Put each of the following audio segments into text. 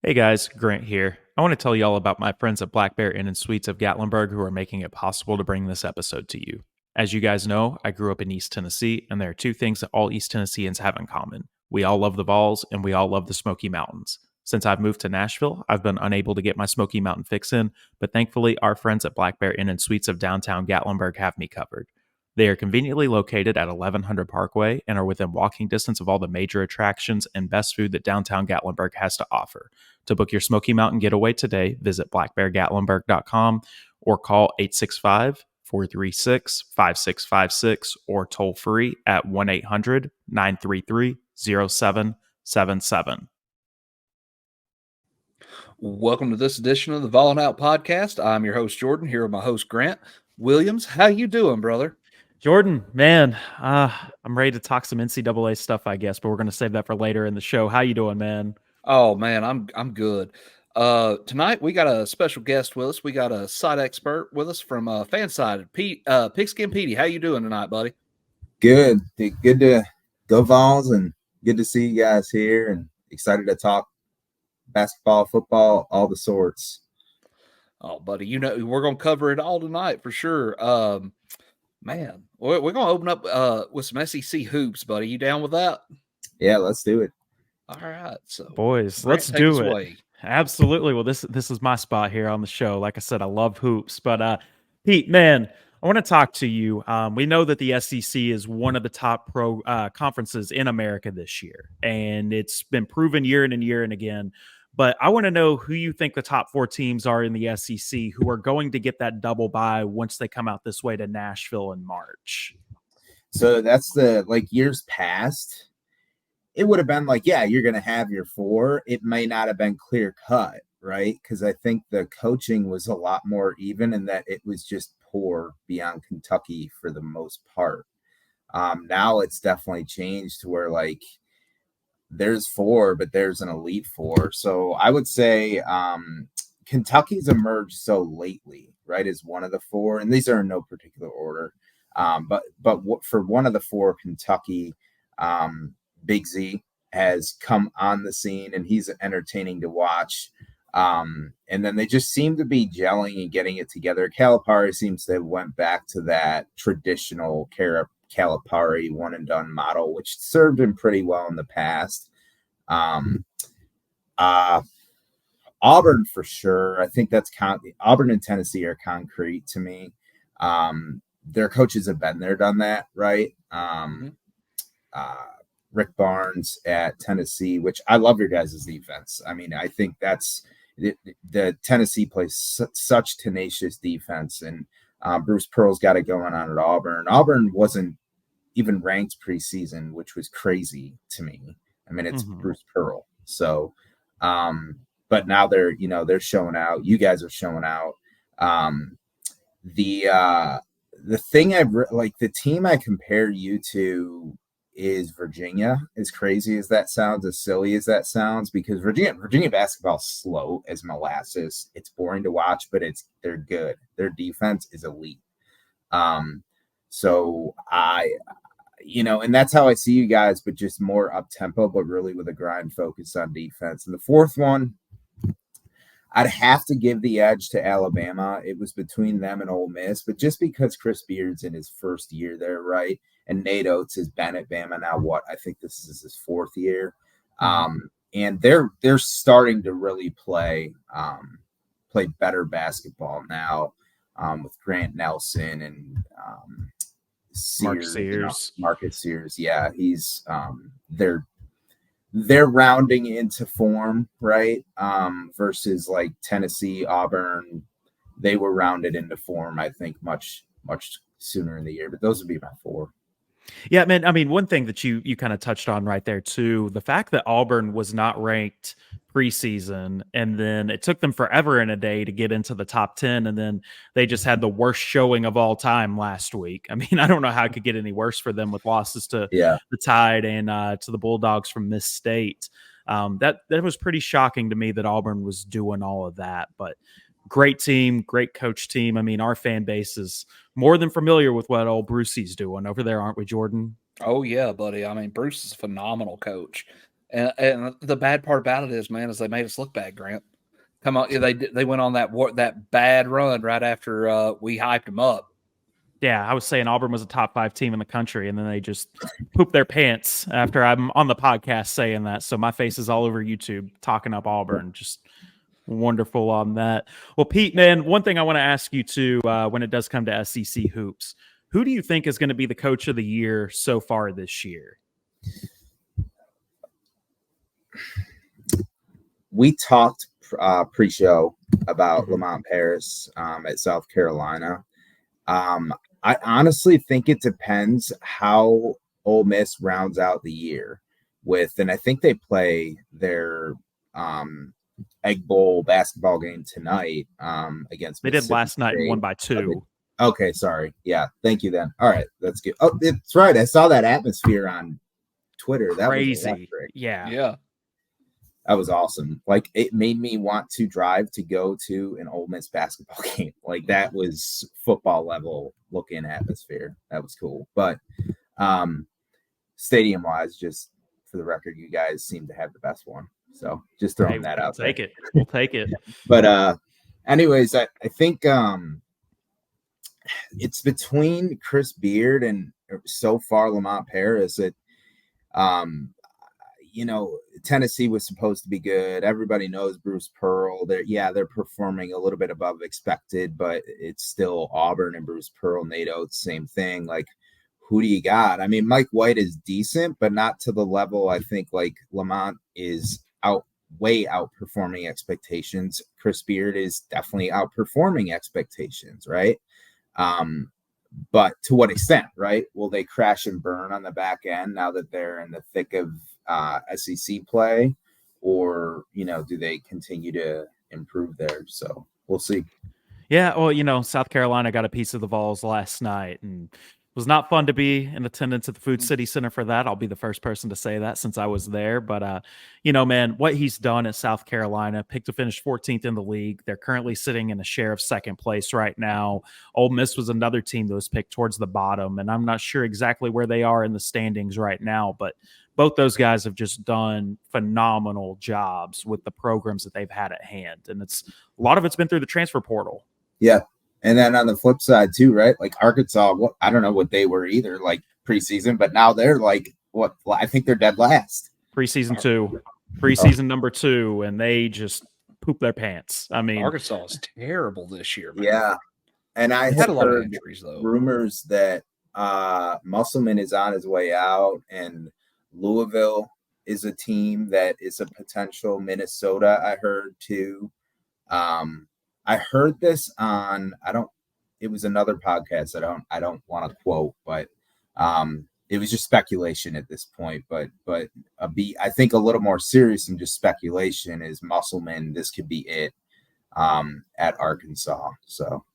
Hey guys, Grant here. I want to tell you all about my friends at Black Bear Inn and Suites of Gatlinburg who are making it possible to bring this episode to you. As you guys know, I grew up in East Tennessee, and there are two things that all East Tennesseans have in common. We all love the Vols, and we all love the Smoky Mountains. Since I've moved to Nashville, I've been unable to get my Smoky Mountain fix in, but thankfully, our friends at Black Bear Inn and Suites of downtown Gatlinburg have me covered. They are conveniently located at 1100 Parkway and are within walking distance of all the major attractions and best food that downtown Gatlinburg has to offer. To book your Smoky Mountain getaway today, visit blackbeargatlinburg.com or call 865 436 5656 or toll free at 1 800 933 0777. Welcome to this edition of the Volin' Out Podcast. I'm your host, Jordan, here with my host, Grant Williams. How you doing, brother? Jordan, man, I'm ready to talk some NCAA stuff, I guess, but we're going to save that for later in the show. How you doing, man? Oh, man, I'm good. Tonight, we got a special guest with us. We got a site expert with us from FanSided, Pigskin Petey. How you doing tonight, buddy? Good. Good to go Vols and good to see you guys here and excited to talk basketball, football, all the sorts. Oh, buddy, you know, we're going to cover it all tonight for sure. Man, we're going to open up with some SEC hoops, buddy. You down with that? Yeah, let's do it. All right. So, boys, Grant, let's do it. away. Absolutely. Well, this is my spot here on the show. Like I said, I love hoops, but Pete, man, I want to talk to you. We know that the SEC is one of the top pro conferences in America this year, and it's been proven year in and year and again. But I want to know who you think the top four teams are in the SEC who are going to get that double bye once they come out this way to Nashville in March. So that's the years past. It would have been you're going to have your four. It may not have been clear cut, right? Because I think the coaching was a lot more even and that it was just poor beyond Kentucky for the most part. Now it's definitely changed to where there's four, but there's an elite four. So I would say Kentucky's emerged so lately, right, as one of the four, and these are in no particular order. But for one of the four, Kentucky, Big Z has come on the scene, and he's entertaining to watch. And then they just seem to be gelling and getting it together. Calipari seems to have went back to that traditional Calipari one and done model, which served him pretty well in the past. Auburn for sure. I think that's Auburn and Tennessee are concrete to me. Their coaches have been there, done that, right? Rick Barnes at Tennessee, which I love your guys' defense. I mean, I think that's the Tennessee plays such tenacious defense, and Bruce Pearl's got it going on at Auburn. Auburn wasn't even ranked preseason, which was crazy to me. I mean, it's Bruce Pearl. So, but now they're showing out. You guys are showing out. The thing the team I compare you to is Virginia. As crazy as that sounds, as silly as that sounds, because Virginia basketball is slow as molasses. It's boring to watch, but they're good. Their defense is elite. So and that's how I see you guys, but just more up tempo, but really with a grind focus on defense. And the fourth one, I'd have to give the edge to Alabama. It was between them and Ole Miss, but just because Chris Beard's in his first year there, right? And Nate Oates has been at Bama now. I think this is his fourth year. And they're starting to really play better basketball now with Grant Nelson and Marcus Sears. Yeah, he's they're rounding into form, right? Versus Tennessee, Auburn, they were rounded into form, I think, much sooner in the year. But those would be my four. Yeah, man. I mean, one thing that you kind of touched on right there too, the fact that Auburn was not ranked preseason, and then it took them forever and a day to get into the top 10, and then they just had the worst showing of all time last week. I mean, I don't know how it could get any worse for them with losses to the Tide and to the Bulldogs from Miss State. That was pretty shocking to me that Auburn was doing all of that, but great team, great coach team. I mean, our fan base is more than familiar with what old Brucey's doing over there, aren't we, Jordan? Oh, yeah, buddy. I mean, Bruce is a phenomenal coach. And the bad part about it is, man, is they made us look bad, Grant. Come on, they went on that bad run right after we hyped them up. Yeah, I was saying Auburn was a top 5 team in the country, and then they just pooped their pants after I'm on the podcast saying that. So my face is all over YouTube talking up Auburn. Just wonderful on that. Well, Pete, man, one thing I want to ask you too, when it does come to SEC hoops, who do you think is going to be the coach of the year so far this year? We talked pre-show about Lamont Paris at South Carolina. I honestly think it depends how Ole Miss rounds out the year with, and I think they play their Egg Bowl basketball game tonight against. They did last night and won by 2. Okay, sorry. Yeah, thank you then. All right, that's good. Oh, it's right. I saw that atmosphere on Twitter. That was electric. Yeah. That was awesome. Like, it made me want to drive to go to an Ole Miss basketball game. Like, that was football level looking atmosphere. That was cool. But stadium wise, just for the record, you guys seem to have the best one. So just throwing that out there. We'll take it. But anyways, I think it's between Chris Beard and so far Lamont Paris. Tennessee was supposed to be good. Everybody knows Bruce Pearl. They're performing a little bit above expected, but it's still Auburn and Bruce Pearl, Nate Oates, same thing. Like, who do you got? I mean, Mike White is decent, but not to the level I think like Lamont is way outperforming expectations. Chris Beard is definitely outperforming expectations, right? But to what extent, right? Will they crash and burn on the back end now that they're in the thick of SEC play, or do they continue to improve there? So we'll see. Yeah, well, South Carolina got a piece of the Vols last night, and it was not fun to be in attendance at the Food City Center for that. I'll be the first person to say that since I was there. But, man, what he's done at South Carolina, picked to finish 14th in the league. They're currently sitting in a share of second place right now. Ole Miss was another team that was picked towards the bottom, and I'm not sure exactly where they are in the standings right now, but both those guys have just done phenomenal jobs with the programs that they've had at hand. And a lot of it's been through the transfer portal. Yeah. And then on the flip side too, right? Like Arkansas, I don't know what they were either, like preseason, but now they're like, I think they're dead last. Preseason number 2, and they just poop their pants. I mean, Arkansas is terrible this year, man. Yeah. And I had a lot of injuries though. Rumors that Musselman is on his way out, and Louisville is a team that is a potential. Minnesota, I heard too. I heard this on it was another podcast I don't want to quote, but it was just speculation at this point. But I think a little more serious than just speculation is Musselman. This could be it at Arkansas. So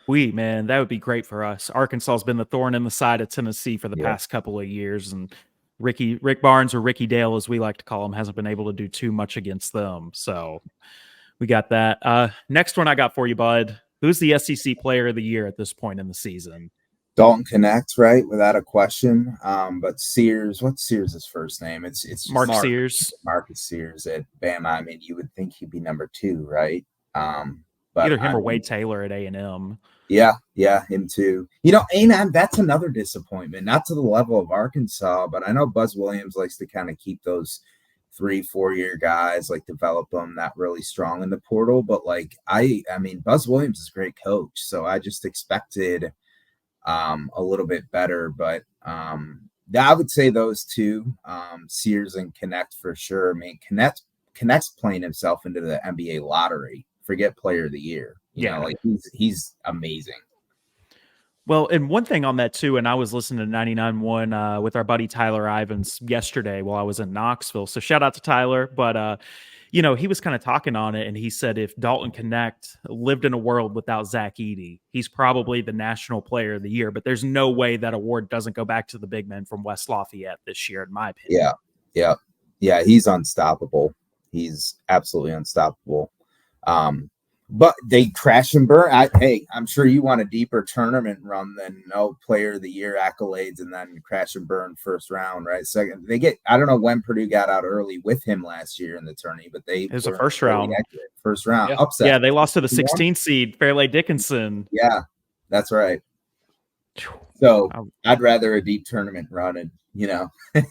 man, that would be great for us. Arkansas has been the thorn in the side of Tennessee for the past couple of years, and Rick Barnes, or Ricky Dale as we like to call him, hasn't been able to do too much against them. So we got that. Next one I got for you, bud. Who's the SEC player of the year at this point in the season? Dalton Connect, right? Without a question. But Sears, what's Sears' first name? It's Marcus Sears. Marcus Sears at Bama. I mean, you would think he'd be number 2, right? But either him or Wade Taylor at A&M. Yeah, him too. A&M, that's another disappointment. Not to the level of Arkansas, but I know Buzz Williams likes to kind of keep those 3-4 year guys, like develop them not really strong in the portal. But like I mean, Buzz Williams is a great coach, so I just expected a little bit better. But I would say those two, Sears and Connect for sure. I mean, Connect's playing himself into the NBA lottery. Forget player of the year. You know, like he's amazing. Well, and one thing on that too, and I was listening to 99.1 with our buddy Tyler Ivins yesterday while I was in Knoxville. So shout out to Tyler. But, he was kind of talking on it, and he said if Dalton Connect lived in a world without Zach Edey, he's probably the national player of the year. But there's no way that award doesn't go back to the big man from West Lafayette this year, in my opinion. Yeah. He's unstoppable. He's absolutely unstoppable. But they crash and burn. I'm sure you want a deeper tournament run than player of the year accolades and then crash and burn first round, right? Second, I don't know when Purdue got out early with him last year in the tourney, but it was a first round. First round Yeah. upset. Yeah, they lost to the 16 seed, Fairleigh Dickinson. Yeah, that's right. So I'd rather a deep tournament run, and Oh,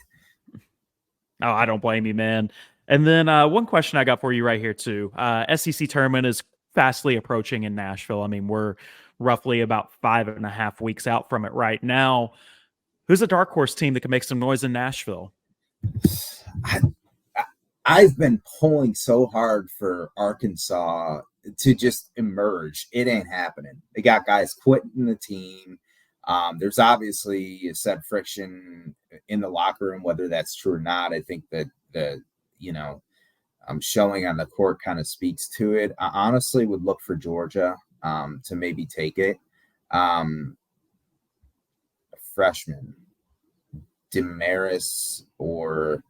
I don't blame you, man. And then one question I got for you right here too. SEC tournament is fastly approaching in Nashville. I mean, we're roughly about 5.5 weeks out from it right now. Who's a dark horse team that can make some noise in Nashville? I've been pulling so hard for Arkansas to just emerge. It ain't happening. They got guys quitting the team. There's obviously said friction in the locker room, whether that's true or not. I think that showing on the court kind of speaks to it. I honestly would look for Georgia to maybe take it. A freshman, Damaris or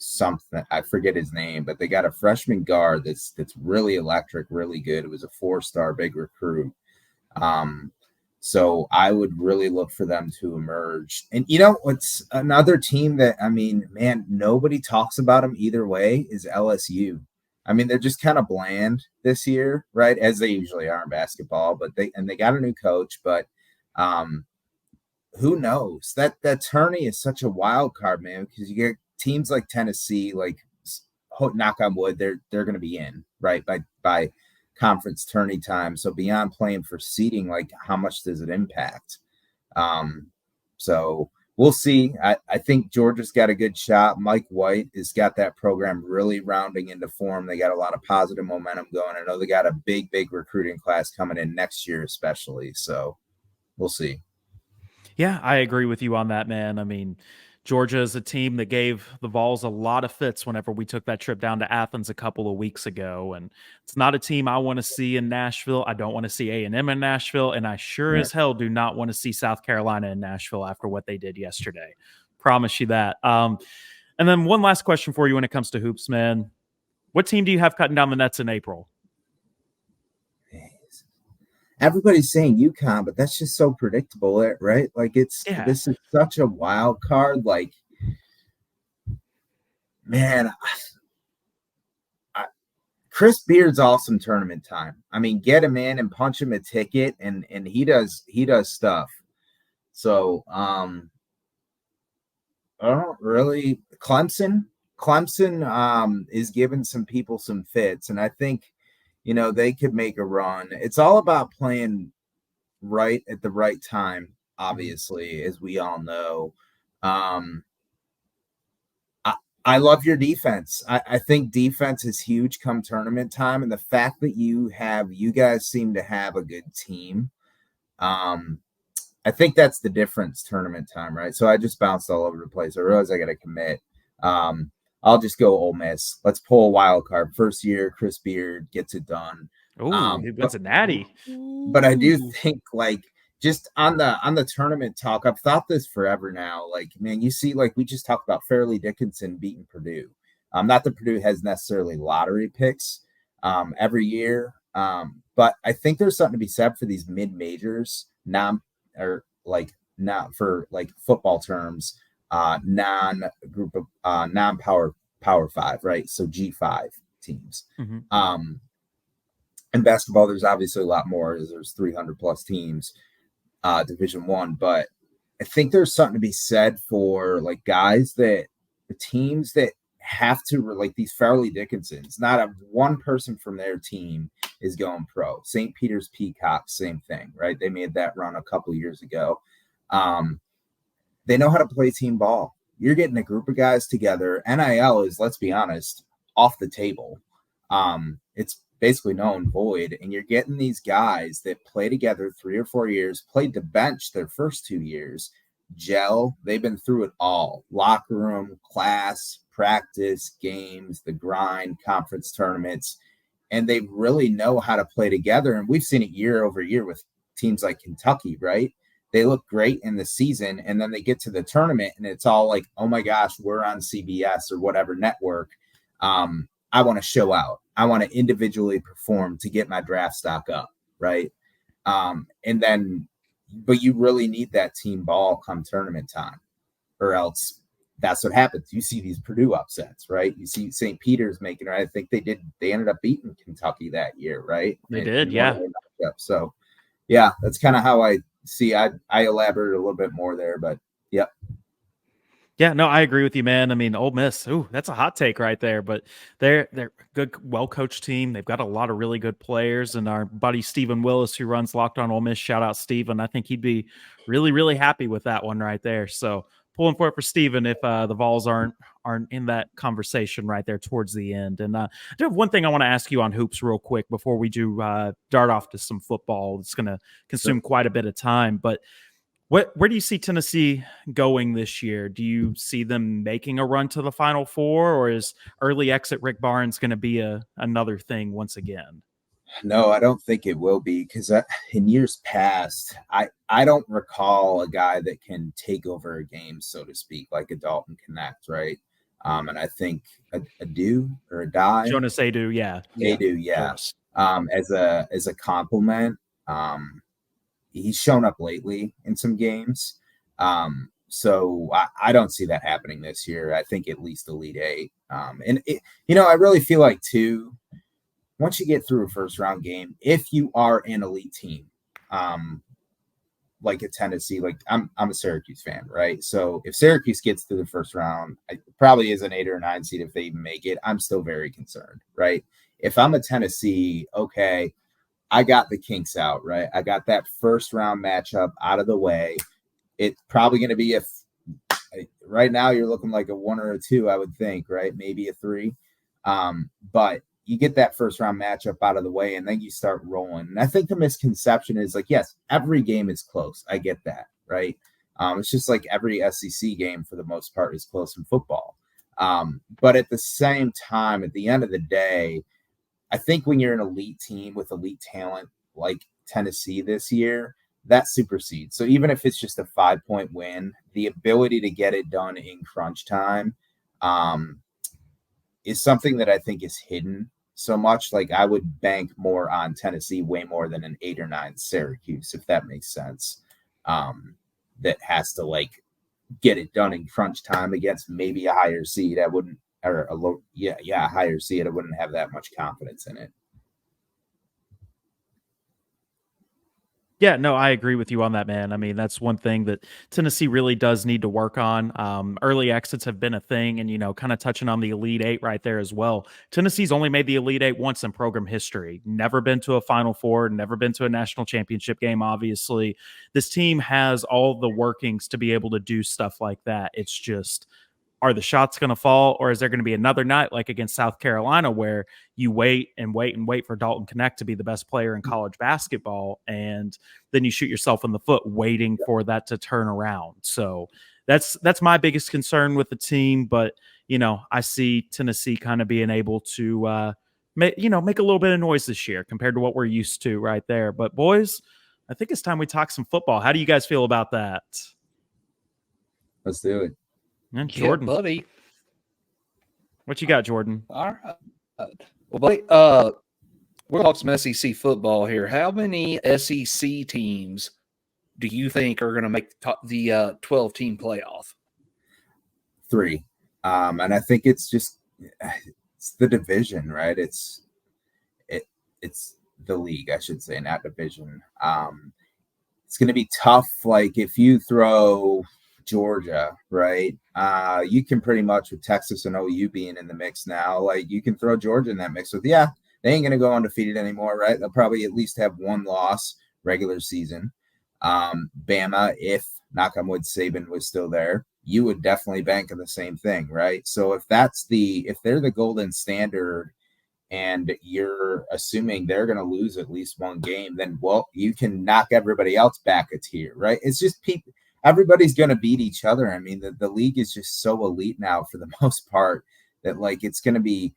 something, I forget his name, but they got a freshman guard that's really electric, really good. It was a 4-star big recruit. So I would really look for them to emerge. And what's another team that, I mean, man, nobody talks about them either way is LSU. I mean, they're just kind of bland this year, right? As they usually are in basketball, but they got a new coach, but who knows? That tourney is such a wild card, man, because you get teams like Tennessee, like knock on wood, they're going to be in, right? By conference tourney time. So beyond playing for seeding, like how much does it impact? So we'll see. I think Georgia's got a good shot. Mike White has got that program really rounding into form. They got a lot of positive momentum going. I know they got a big recruiting class coming in next year, especially. So we'll see. Yeah, I agree with you on that, man. I mean, Georgia is a team that gave the Vols a lot of fits whenever we took that trip down to Athens a couple of weeks ago, and it's not a team I want to see in Nashville. I don't want to see A&M in Nashville, and I sure as hell do not want to see South Carolina in Nashville after what they did yesterday. Promise you that. And then one last question for you when it comes to hoops, man. What team do you have cutting down the nets in April? Everybody's saying UConn, but that's just so predictable, right? Like this is such a wild card. Like, man, Chris Beard's awesome tournament time. I mean, get him in and punch him a ticket, and he does stuff. So I don't really. Clemson is giving some people some fits, and I think they could make a run. It's all about playing right at the right time, obviously, as we all know. I love your defense. I think defense is huge come tournament time. And the fact that you guys seem to have a good team. I think that's the difference tournament time, right? So I just bounced all over the place. I realize I got to commit. I'll just go Ole Miss. Let's pull a wild card. First year, Chris Beard gets it done. Oh, that's a natty. But I do think, like, just on the tournament talk, I've thought this forever now. Like, man, you see, like we just talked about Fairleigh Dickinson beating Purdue. Not that Purdue has necessarily lottery picks every year, but I think there's something to be said for these mid majors, not for like football terms. Non-group of non-power power 5, right? So G5 teams. Mm-hmm. In basketball, there's obviously a lot more. There's 300 plus teams, Division 1, but I think there's something to be said for like guys the teams that have to, like these Fairleigh Dickinsons, not a one person from their team is going pro. St. Peter's Peacocks, same thing, right? They made that run a couple years ago. They know how to play team ball. You're getting a group of guys together. NIL is, let's be honest, off the table. It's basically null and void. And you're getting these guys that play together 3 or 4 years, played the bench their first 2 years, gel. They've been through it all. Locker room, class, practice, games, the grind, conference tournaments. And they really know how to play together. And we've seen it year over year with teams like Kentucky, right? They look great in the season, and then they get to the tournament, and it's all like, oh my gosh, we're on CBS or whatever network. I want to show out. I want to individually perform to get my draft stock up, right? And then, but you really need that team ball come tournament time, or else that's what happens. You see these Purdue upsets, right? You see St. Peter's making it. I think they ended up beating Kentucky that year, right? They did, yeah. So, yeah, that's kind of how I see. I elaborated a little bit more there, but yep. Yeah, no, I agree with you, man. I mean, Ole Miss, ooh, that's a hot take right there. But they're good, well-coached team. They've got a lot of really good players. And our buddy Stephen Willis, who runs Locked On Ole Miss, shout out Stephen. I think he'd be really, really happy with that one right there. So pulling for it for Stephen if the Vols aren't in that conversation right there towards the end. And I do have one thing I want to ask you on hoops real quick before we do dart off to some football. It's going to consume quite a bit of time, but where do you see Tennessee going this year? Do you see them making a run to the Final Four, or is early exit Rick Barnes going to be another thing once again? No, I don't think it will be, because in years past, I don't recall a guy that can take over a game, so to speak, like a Dalton Connect, right? And I think a do or a die, Jonas Adu, yeah. Adu, yeah. As a compliment, he's shown up lately in some games. So I don't see that happening this year. I think at least Elite Eight. And I really feel like too, once you get through a first round game, if you are an elite team, like at Tennessee, like I'm a Syracuse fan, right? So if Syracuse gets through the first round, it probably is an 8 or a 9 seed if they even make it. I'm still very concerned, right? If I'm a Tennessee, okay, I got the kinks out, right? I got that first round matchup out of the way. It's probably going to be right now you're looking like a 1 or a 2, I would think, right? Maybe a 3. But you get that first round matchup out of the way, and then you start rolling. And I think the misconception is like, yes, every game is close. I get that, right? It's just like every SEC game for the most part is close in football. But at the same time, at the end of the day, I think when you're an elite team with elite talent like Tennessee this year, that supersedes. So even if it's just a 5-point win, the ability to get it done in crunch time is something that I think is hidden so much. Like I would bank more on Tennessee way more than an 8 or 9 Syracuse, if that makes sense. That has to like get it done in crunch time against maybe a higher seed. I wouldn't, or a low, a higher seed. I wouldn't have that much confidence in it. Yeah, no, I agree with you on that, man. I mean, that's one thing that Tennessee really does need to work on. Early exits have been a thing, and, kind of touching on the Elite Eight right there as well. Tennessee's only made the Elite Eight once in program history. Never been to a Final Four, never been to a national championship game, obviously. This team has all the workings to be able to do stuff like that. It's just, are the shots going to fall, or is there going to be another night like against South Carolina where you wait and wait and wait for Dalton Connect to be the best player in college basketball, and then you shoot yourself in the foot waiting for that to turn around? So that's my biggest concern with the team. But I see Tennessee kind of being able to make a little bit of noise this year compared to what we're used to right there. But boys, I think it's time we talk some football. How do you guys feel about that? Let's do it. And Jordan, yeah, buddy, what you got, Jordan? All right. Well, buddy, we're talking some SEC football here. How many SEC teams do you think are going to make the 12-team playoff? 3. And I think it's the division, right? It's the league, I should say, not division. It's going to be tough. Like if you throw Georgia, right? You can pretty much, with Texas and OU being in the mix now, like you can throw Georgia in that mix with, they ain't going to go undefeated anymore, right? They'll probably at least have 1 loss regular season. Bama, if knock on wood, Saban was still there, you would definitely bank on the same thing, right? So if they're the golden standard and you're assuming they're going to lose at least 1 game, then, well, you can knock everybody else back a tier, right? It's just people. Everybody's going to beat each other. I mean, the league is just so elite now for the most part that like it's going to be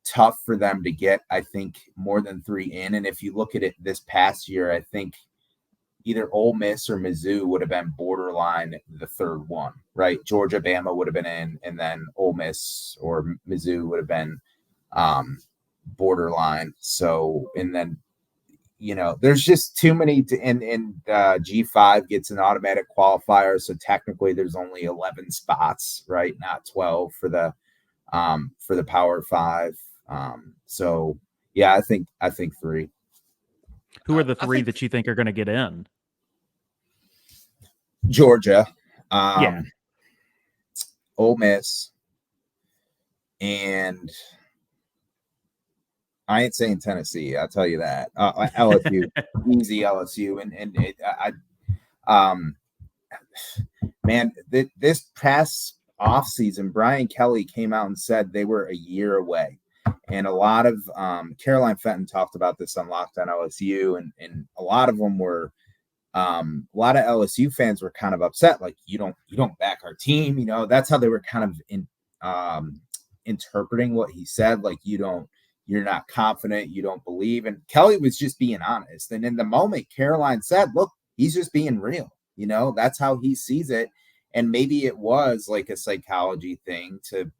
tough for them to get, I think, more than 3 in. And if you look at it this past year, I think either Ole Miss or Mizzou would have been borderline the 3rd one, right? Georgia, Bama would have been in, and then Ole Miss or Mizzou would have been borderline. So, and then, there's just too many and G5 gets an automatic qualifier. So technically there's only 11 spots, right? Not 12 for the Power 5. So yeah, I think 3. Who are the 3 that you think are going to get in? Georgia, Yeah. Ole Miss, and I ain't saying Tennessee. I'll tell you that. LSU, easy LSU, man, this past offseason, Brian Kelly came out and said they were a year away, and a lot of Caroline Fenton talked about this on Locked On LSU, and a lot of them were. A lot of LSU fans were kind of upset, like you don't back our team. That's how they were kind of interpreting what he said, like you're not confident, you don't believe. And Kelly was just being honest. And in the moment, Caroline said, look, he's just being real. That's how he sees it. And maybe it was like a psychology thing to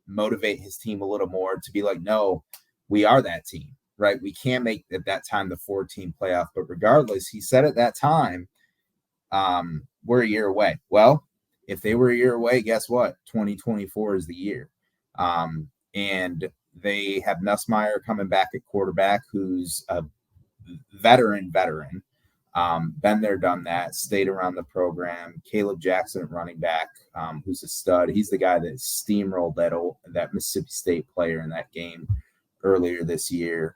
motivate his team a little more, to be like, no, we are that team, right? We can't make at that time the 4-team playoff. But regardless, he said at that time, we're a year away. Well, if they were a year away, guess what? 2024 is the year. And they have Nussmeier coming back at quarterback, who's a veteran. Been there, done that, stayed around the program. Caleb Jackson at running back, who's a stud. He's the guy that steamrolled that Mississippi State player in that game earlier this year.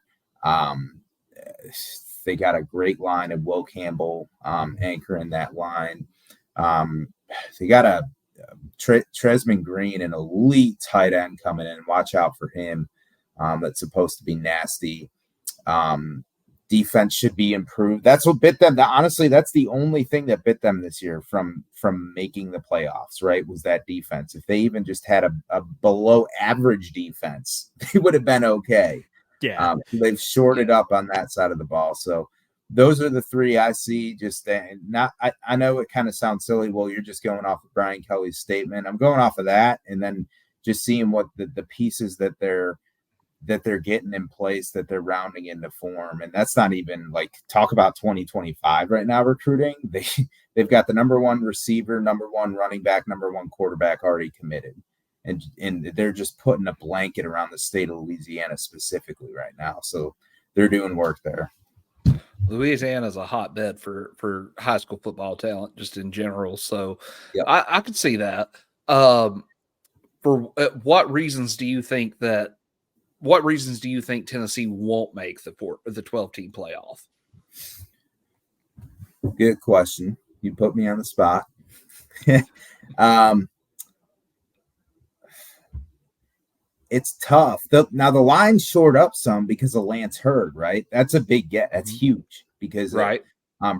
They got a great line of Will Campbell anchoring that line. They got a Tresman Green, an elite tight end coming in. Watch out for him. That's supposed to be nasty. Defense should be improved. That's what bit them. Honestly, that's the only thing that bit them this year from making the playoffs, right? Was that defense. If they even just had a below average defense, they would have been okay. Yeah. They've shorted up on that side of the ball. So those are the 3 I see. Just not. I know it kind of sounds silly. Well, you're just going off of Brian Kelly's statement. I'm going off of that, and then just seeing what the pieces that they're getting in place, that they're rounding into form. And that's not even like talk about 2025 right now recruiting. They've got the number 1 receiver, number 1 running back, number 1 quarterback already committed. And they're just putting a blanket around the state of Louisiana specifically right now. So they're doing work there. Louisiana is a hotbed for high school football talent just in general. So yep. I can see that. For what reasons do you think Tennessee won't make the 12-team playoff? Good question. You put me on the spot. It's tough. Now the line shored up some because of Lance Hurd, right? That's a big get. That's huge because right.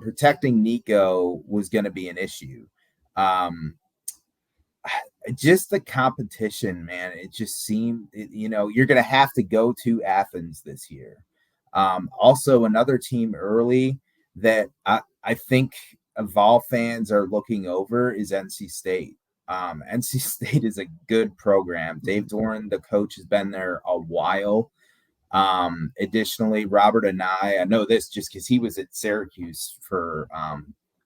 Protecting Nico was going to be an issue. Just the competition, man. It just seemed, you're going to have to go to Athens this year. Also, another team early that I think Vol fans are looking over is NC State. NC State is a good program. Dave Doran, the coach, has been there a while. Additionally, Robert Anai, I know this just because he was at Syracuse for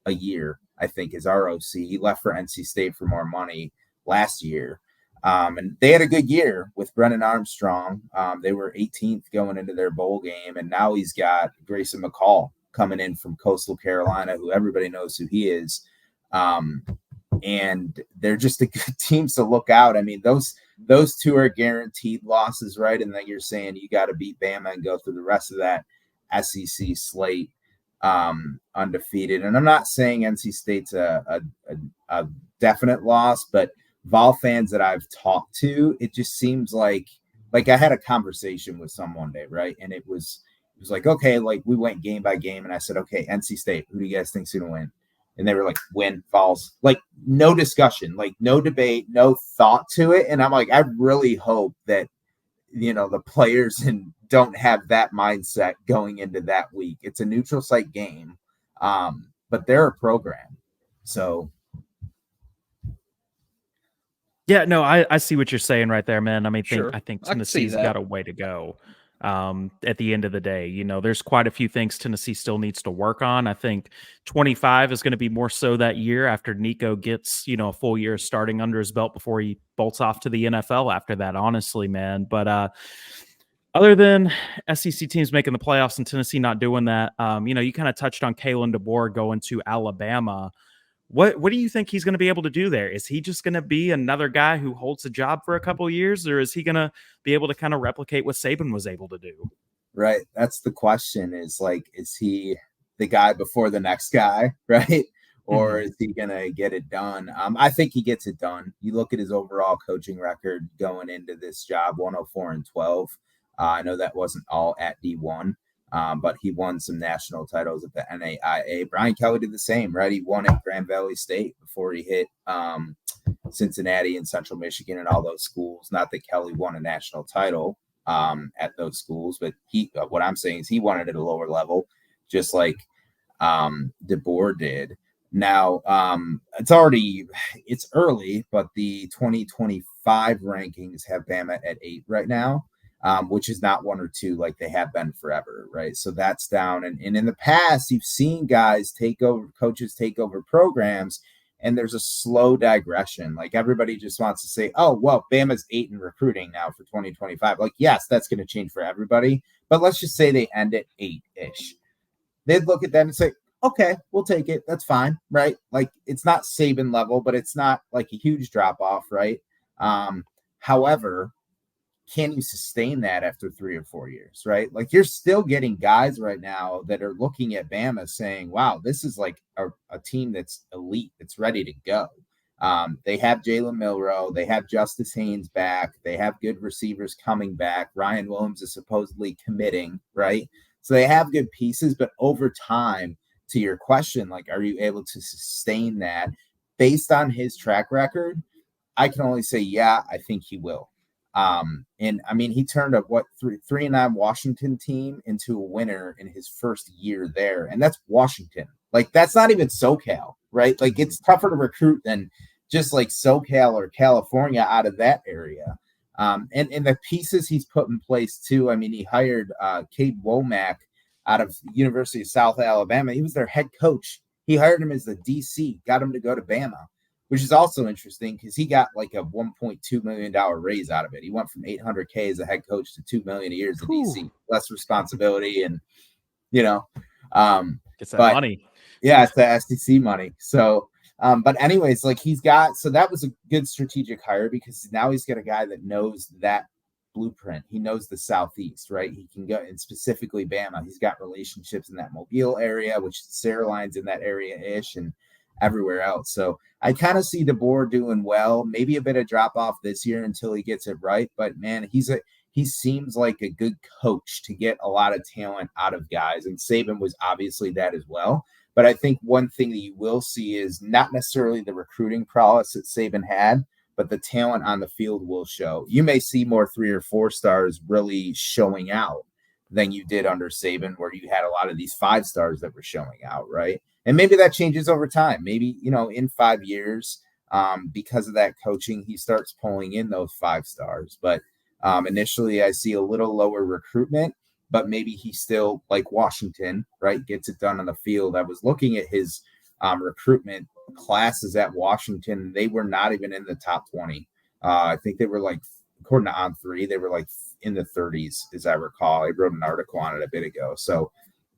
a year, I think, as ROC. He left for NC State for more money last year. And they had a good year with Brennan Armstrong. They were 18th going into their bowl game, and now he's got Grayson McCall coming in from Coastal Carolina, who everybody knows who he is. And they're just a good team to look out. I mean, those 2 are guaranteed losses, right? And then you're saying you got to beat Bama and go through the rest of that SEC slate undefeated. And I'm not saying NC State's a definite loss, but Vol fans that I've talked to, it just seems like I had a conversation with someone one day, right? And it was like, okay, like we went game by game, and I said, okay, NC State, who do you guys think's gonna win? And they were like, win, Vols. Like no discussion, like no debate, no thought to it. And I'm like, I really hope that the players don't have that mindset going into that week. It's a neutral site game, but they're a program, so. Yeah, no, I see what you're saying right there, man. I mean, Sure, I think I can see Tennessee's got that. a way to go. At the end of the day, there's quite a few things Tennessee still needs to work on. I think 25 is going to be more so that year after Nico gets, a full year starting under his belt before he bolts off to the NFL after that, honestly, man. But other than SEC teams making the playoffs and Tennessee not doing that, you kind of touched on Kalen DeBoer going to Alabama. What do you think he's going to be able to do there? Is he just going to be another guy who holds a job for a couple of years, or is he going to be able to kind of replicate what Saban was able to do? Right. That's the question is like, is he the guy before the next guy? Right. Or is he going to get it done? I think he gets it done. You look at his overall coaching record going into this job, 104-12. I know that wasn't all at D1, but he won some national titles at the NAIA. Brian Kelly did the same, right? He won at Grand Valley State before he hit Cincinnati and Central Michigan and all those schools. Not that Kelly won a national title at those schools, but what I'm saying is he won it at a lower level, just like DeBoer did. Now, it's early, but the 2025 rankings have Bama at 8 right now, which is not 1 or 2 like they have been forever, right? So that's down. And in the past, you've seen coaches take over programs, and there's a slow digression. Like everybody just wants to say, oh, well, Bama's 8 in recruiting now for 2025. Like, yes, that's going to change for everybody. But let's just say they end at 8-ish. They'd look at that and say, okay, we'll take it. That's fine, right? Like it's not Saban level, but it's not like a huge drop off, right? However, can you sustain that after 3 or 4 years, right? Like you're still getting guys right now that are looking at Bama saying, wow, this is like a team that's elite, that's ready to go. They have Jalen Milroe. They have Justice Haynes back. They have good receivers coming back. Ryan Williams is supposedly committing, right? So they have good pieces, but over time, to your question, like, are you able to sustain that based on his track record? I can only say, yeah, I think he will. And I mean, he turned a 3-9 Washington team into a winner in his first year there. And that's Washington. Like, that's not even SoCal, right? Like, it's tougher to recruit than just like SoCal or California out of that area. And the pieces he's put in place too. I mean, he hired Cade Womack out of University of South Alabama. He was their head coach. He hired him as the DC, got him to go to Bama, which is also interesting because he got like a $1.2 million raise out of it. He went from $800K as a head coach to $2 million a year as a DC, less responsibility, and gets that money. Yeah, it's the SEC money. So, but anyways, like so that was a good strategic hire because now he's got a guy that knows that blueprint. He knows the Southeast, right? He can go, and specifically Bama. He's got relationships in that Mobile area, which Sarah Line's in that area-ish, and everywhere else. So I kind of see DeBoer doing well. Maybe a bit of drop off this year until he gets it right. But man, he seems like a good coach to get a lot of talent out of guys, and Saban was obviously that as well. But I think one thing that you will see is not necessarily the recruiting prowess that Saban had, but the talent on the field will show. You may see more 3 or 4 stars really showing out than you did under Saban, where you had a lot of these 5 stars that were showing out, right? And maybe that changes over time. Maybe, in 5 years, because of that coaching, he starts pulling in those 5 stars. But initially, I see a little lower recruitment, but maybe he still, like Washington, right, gets it done on the field. I was looking at his recruitment classes at Washington. They were not even in the top 20. I think they were like, according to On3, they were like in the 30s, as I recall. I wrote an article on it a bit ago. So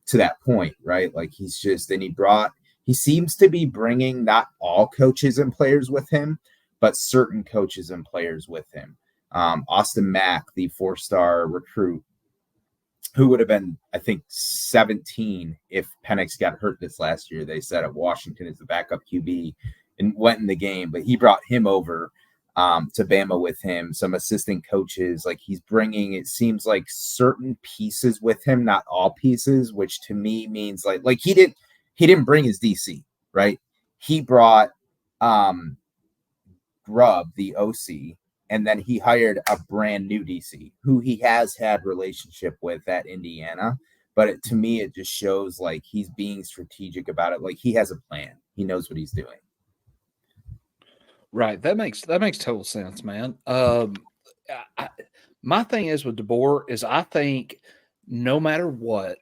to that point, right, like he seems to be bringing not all coaches and players with him, but certain coaches and players with him. Austin Mack, the 4-star recruit, who would have been, I think, 17 if Penix got hurt this last year. They said at Washington as the backup QB and went in the game, but he brought him over to Bama with him, some assistant coaches. Like he's bringing, it seems like certain pieces with him, not all pieces, which to me means like he didn't bring his DC, right? He brought Grubb, the OC, and then he hired a brand new DC who he has had relationship with at Indiana. But to me, it just shows like he's being strategic about it. Like he has a plan. He knows what he's doing. Right. That makes total sense, man. I, my thing is with DeBoer is I think no matter what,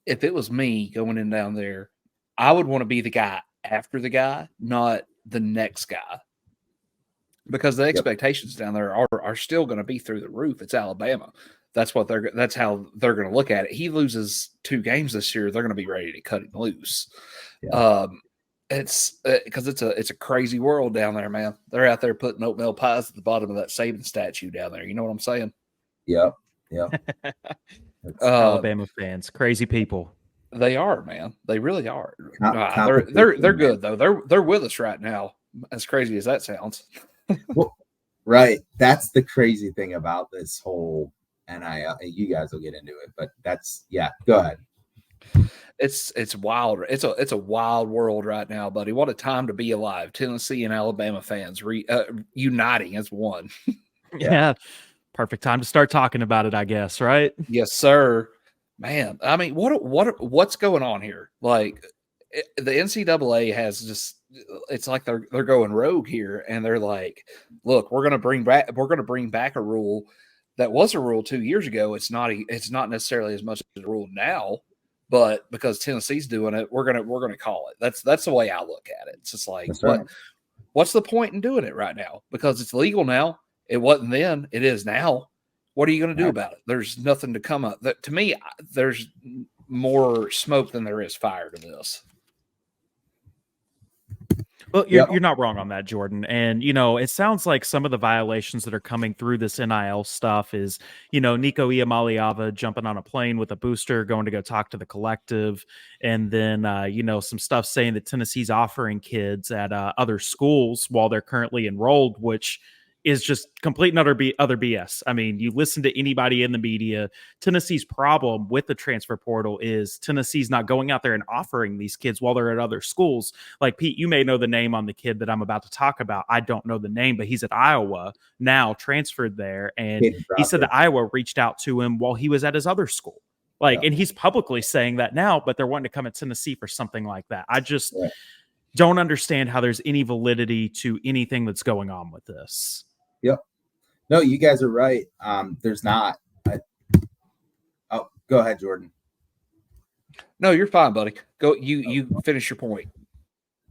if it was me going in down there, I would want to be the guy after the guy, not the next guy, because the expectations down there are still going to be through the roof. It's Alabama. That's how they're going to look at it. He loses 2 games this year, they're going to be ready to cut him loose. Yeah. It's because it's a crazy world down there, man. They're out there putting oatmeal pies at the bottom of that Saban statue down there. You know what I'm saying? Yep. Yep. Alabama fans, crazy people. They are, man. They really are. Competition, They're good though. They're with us right now. As crazy as that sounds. Well, right. That's the crazy thing about this whole NIL. You guys will get into it, but go ahead. It's wild. It's a wild world right now, buddy. What a time to be alive. Tennessee and Alabama fans uniting as one. Yeah. Perfect time to start talking about it, I guess, right? Yes, sir. Man, I mean, what's going on here? Like, the NCAA has just, it's like they're going rogue here, and they're like, look, we're going to bring back a rule that was a rule 2 years ago. It's not necessarily as much as a rule now, but because Tennessee's doing it, we're gonna call it. That's the way I look at it. It's just like, what's the point in doing it right now? Because it's legal now. It wasn't then. It is now. What are you going to do about it? There's nothing to come up. To me, there's more smoke than there is fire to this. Well, you're not wrong on that, Jordan. And, it sounds like some of the violations that are coming through this NIL stuff is, Nico Iamaleava jumping on a plane with a booster, going to go talk to the collective. And then, some stuff saying that Tennessee's offering kids at other schools while they're currently enrolled, which is just complete and utter other BS. I mean, you listen to anybody in the media, Tennessee's problem with the transfer portal is Tennessee's not going out there and offering these kids while they're at other schools. Like, Pete, you may know the name on the kid that I'm about to talk about. I don't know the name, but he's at Iowa now, transferred there. And he said that Iowa reached out to him while he was at his other school. And he's publicly saying that now, but they're wanting to come at Tennessee for something like that. I just don't understand how there's any validity to anything that's going on with this. Yep. No, you guys are right. There's not. Go ahead, Jordan. No, you're fine, buddy. Go. You finish your point.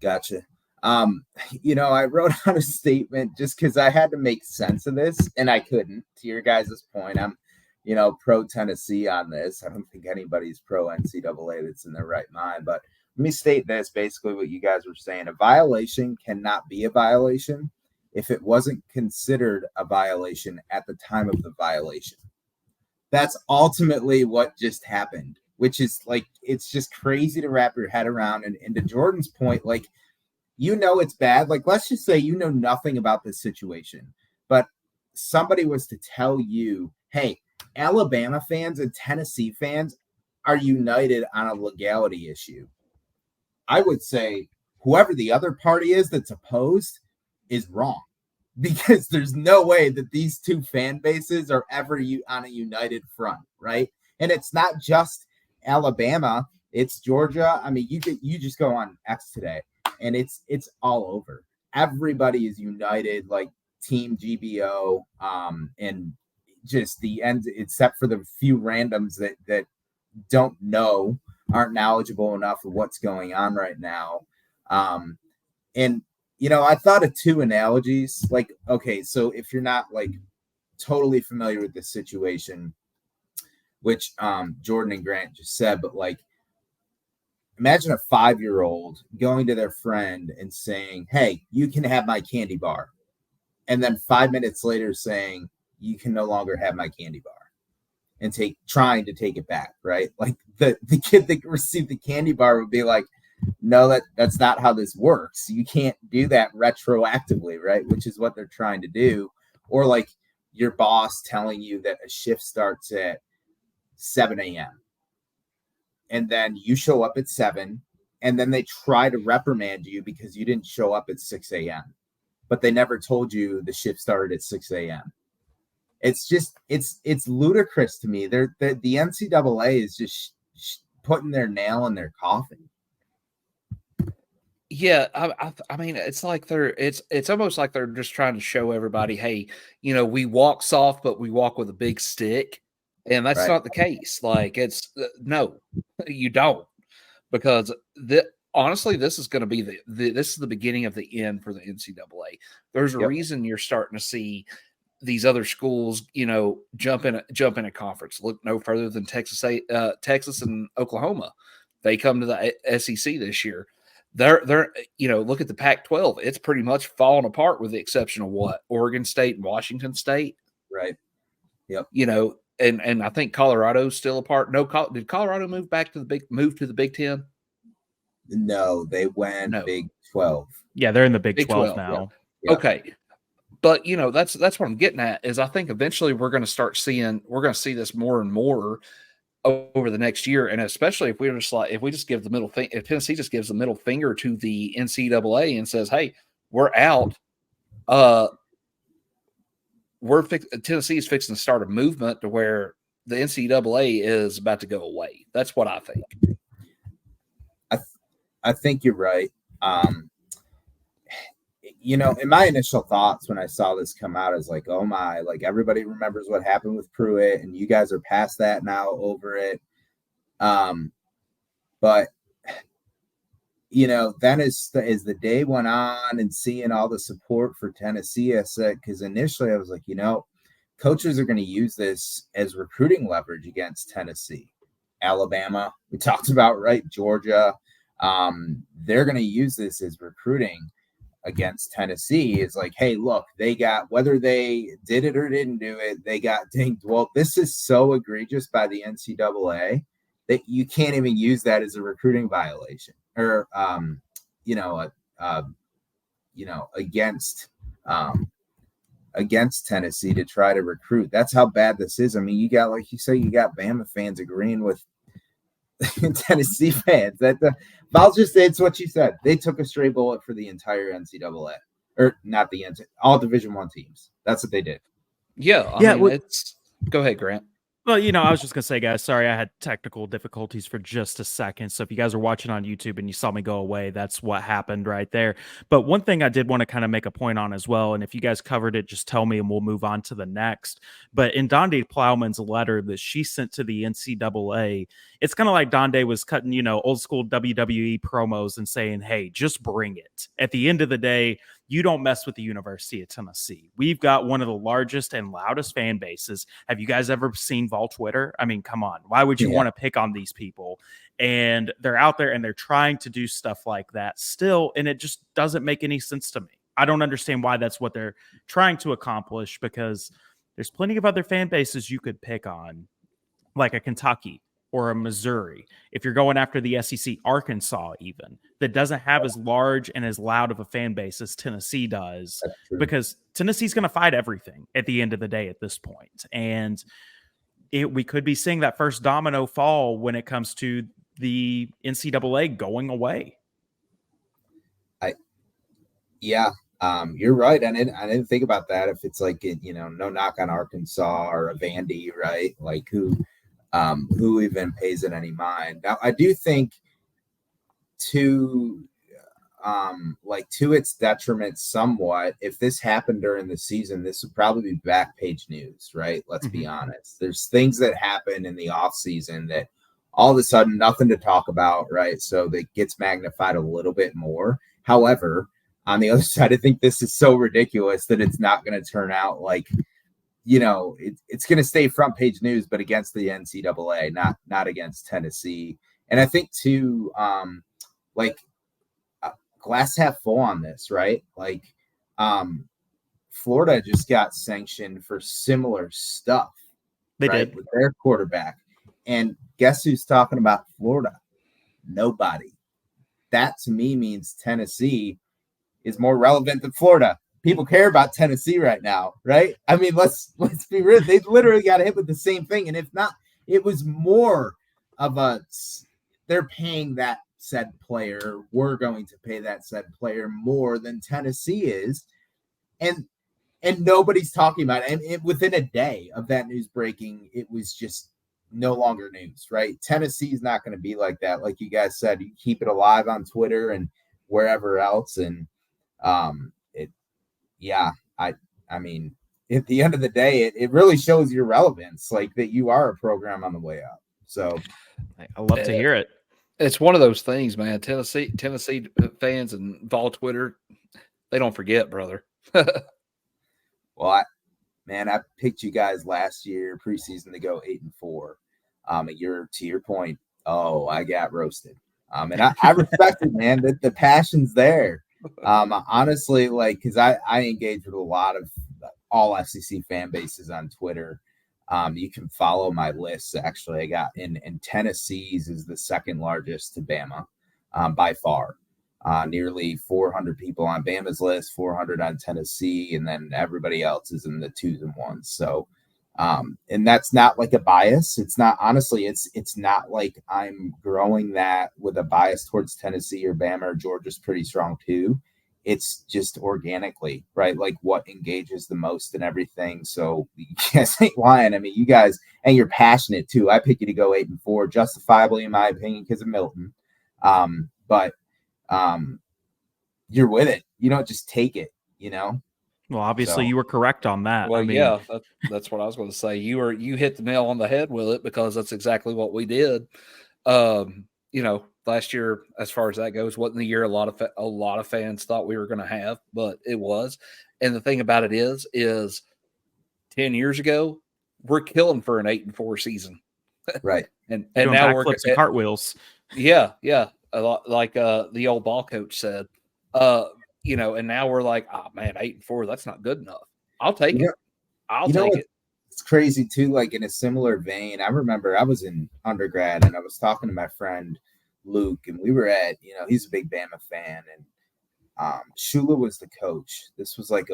Gotcha. I wrote out a statement just because I had to make sense of this, and I couldn't. To your guys' point, I'm, pro Tennessee on this. I don't think anybody's pro NCAA that's in their right mind. But let me state this: basically, what you guys were saying, a violation cannot be a violation if it wasn't considered a violation at the time of the violation. That's ultimately what just happened, which is like, it's just crazy to wrap your head around. And to Jordan's point, like, it's bad. Like, let's just say nothing about this situation, but somebody was to tell you, hey, Alabama fans and Tennessee fans are united on a legality issue. I would say whoever the other party is that's opposed is wrong, because there's no way that these two fan bases are ever on a united front, right? And it's not just Alabama, it's Georgia. I mean, you just go on X today, and it's all over. Everybody is united, like Team GBO, and just the end, except for the few randoms that don't know, aren't knowledgeable enough of what's going on right now. And I thought of 2 analogies. Like, okay, so if you're not like totally familiar with this situation, which Jordan and Grant just said, but like, imagine a 5-year-old going to their friend and saying, hey, you can have my candy bar. And then 5 minutes later saying, you can no longer have my candy bar, and trying to take it back, right? Like the kid that received the candy bar would be like, no, that's not how this works. You can't do that retroactively, right? Which is what they're trying to do. Or like your boss telling you that a shift starts at 7 a.m. and then you show up at 7, and then they try to reprimand you because you didn't show up at 6 a.m. But they never told you the shift started at 6 a.m. It's just, it's ludicrous to me. The NCAA is just putting their nail in their coffin. Yeah, I mean, it's like it's almost like they're just trying to show everybody, hey, we walk soft, but we walk with a big stick, and that's Right. not the case. Like, it's no, you don't, because honestly, this is going to be this is the beginning of the end for the NCAA. There's a Yep. reason you're starting to see these other schools, jump in a conference. Look no further than Texas and Oklahoma. They come to the SEC this year. They're look at the Pac-12. It's pretty much fallen apart with the exception of what? Oregon State and Washington State. Right. Yep. And I think Colorado's still apart. No, did Colorado move to the Big Ten? No, they went No. Big 12. Yeah, they're in the Big Big 12 12, now. Yeah. Okay. But that's what I'm getting at is I think eventually we're going to see this more and more over the next year, and especially if we just give the middle finger, if Tennessee just gives the middle finger to the NCAA and says, "Hey, we're out," Tennessee is fixing to start a movement to where the NCAA is about to go away. That's what I think. I think you're right. In my initial thoughts when I saw this come out, I was like, oh my, like everybody remembers what happened with Pruitt and you guys are past that now, over it. But then as the day went on and seeing all the support for Tennessee, I said, because initially I was like, coaches are going to use this as recruiting leverage against Tennessee, Alabama, we talked about, right? Georgia. They're going to use this as recruiting against Tennessee. Is like, hey, look, they got, whether they did it or didn't do it, they got dinged. Well, this is so egregious by the NCAA that you can't even use that as a recruiting violation or against Tennessee to try to recruit. That's how bad this is. I mean, you got, like you say, you got Bama fans agreeing with Tennessee fans. I'll just say it's what you said. They took a straight bullet for the entire NCAA, or not the NCAA, all Division I teams. That's what they did. Yeah, I mean, go ahead, Grant. Well, I was just going to say, guys, sorry, I had technical difficulties for just a second. So if you guys are watching on YouTube and you saw me go away, that's what happened right there. But one thing I did want to kind of make a point on as well, and if you guys covered it, just tell me and we'll move on to the next. But in Donde Plowman's letter that she sent to the NCAA, it's kind of like Donde was cutting, old school WWE promos and saying, hey, just bring it. At the end of the day, you don't mess with the University of Tennessee. We've got one of the largest and loudest fan bases. Have you guys ever seen Vol Twitter? I mean, come on. Why would you want to pick on these people? And they're out there and they're trying to do stuff like that still, and it just doesn't make any sense to me. I don't understand why that's what they're trying to accomplish, because there's plenty of other fan bases you could pick on, like a Kentucky or a Missouri. If you're going after the SEC, Arkansas even, that doesn't have as large and as loud of a fan base as Tennessee does, because Tennessee's going to fight everything at the end of the day at this point. And we could be seeing that first domino fall when it comes to the NCAA going away. You're right. I didn't think about that. If it's like, no knock on Arkansas or a Vandy, right? Like who even pays it any mind? Now, I do think to its detriment somewhat, if this happened during the season, this would probably be back page news, right? Let's be honest. There's things that happen in the off season that all of a sudden nothing to talk about, right? So that gets magnified a little bit more. However, on the other side, I think this is so ridiculous that it's not going to turn out like, it's going to stay front page news, but against the NCAA, not against Tennessee. And I think too, glass half full on this, right? Like, Florida just got sanctioned for similar stuff. They did with their quarterback. And guess who's talking about Florida? Nobody. That to me means Tennessee is more relevant than Florida. People care about Tennessee right now, right? I mean, let's be real. They literally got hit with the same thing. And if not, it was more of they're paying that said player. We're going to pay that said player more than Tennessee is. And nobody's talking about it. And within a day of that news breaking, it was just no longer news, right? Tennessee's not going to be like that. Like you guys said, you keep it alive on Twitter and wherever else. And it, yeah, I mean, at the end of the day, it really shows your relevance, like that you are a program on the way up. So I love to hear it. It's one of those things, man. Tennessee fans and Vol Twitter, they don't forget, brother. Well, I picked you guys last year preseason to go 8-4. To your point, I got roasted. And I respect it, man. That the passion's there. Honestly, like, because I engage with a lot of all FCC fan bases on Twitter. You can follow my lists. Actually, I got in Tennessee's is the second largest to Bama, by far. Nearly 400 people on Bama's list, 400 on Tennessee, and then everybody else is in the 2s and 1s. So, and that's not like a bias. It's not, honestly, it's not like I'm growing that with a bias towards Tennessee or Bama or Georgia's pretty strong too. It's just organically, right? Like what engages the most and everything. So you guys ain't lying. I mean, you guys, and you're passionate too. I pick you to go 8-4, justifiably in my opinion, because of Milton. But you're with it. You don't just take it, you know? Well, obviously you were correct on that. Well, yeah, that's what I was going to say. You hit the nail on the head with it, because that's exactly what we did. Last year, as far as that goes, wasn't the year a lot of fans thought we were going to have, but it was. And the thing about it is 10 years ago, we're killing for an 8-4 season, right? and doing now we're flips and cartwheels. Yeah, a lot like the old ball coach said. And now we're like, oh man, 8-4, that's not good enough. I'll take it. I'll take it. It's crazy too. Like in a similar vein, I remember I was in undergrad and I was talking to my friend Luke, and we were at, he's a big Bama fan, and Shula was the coach. This was like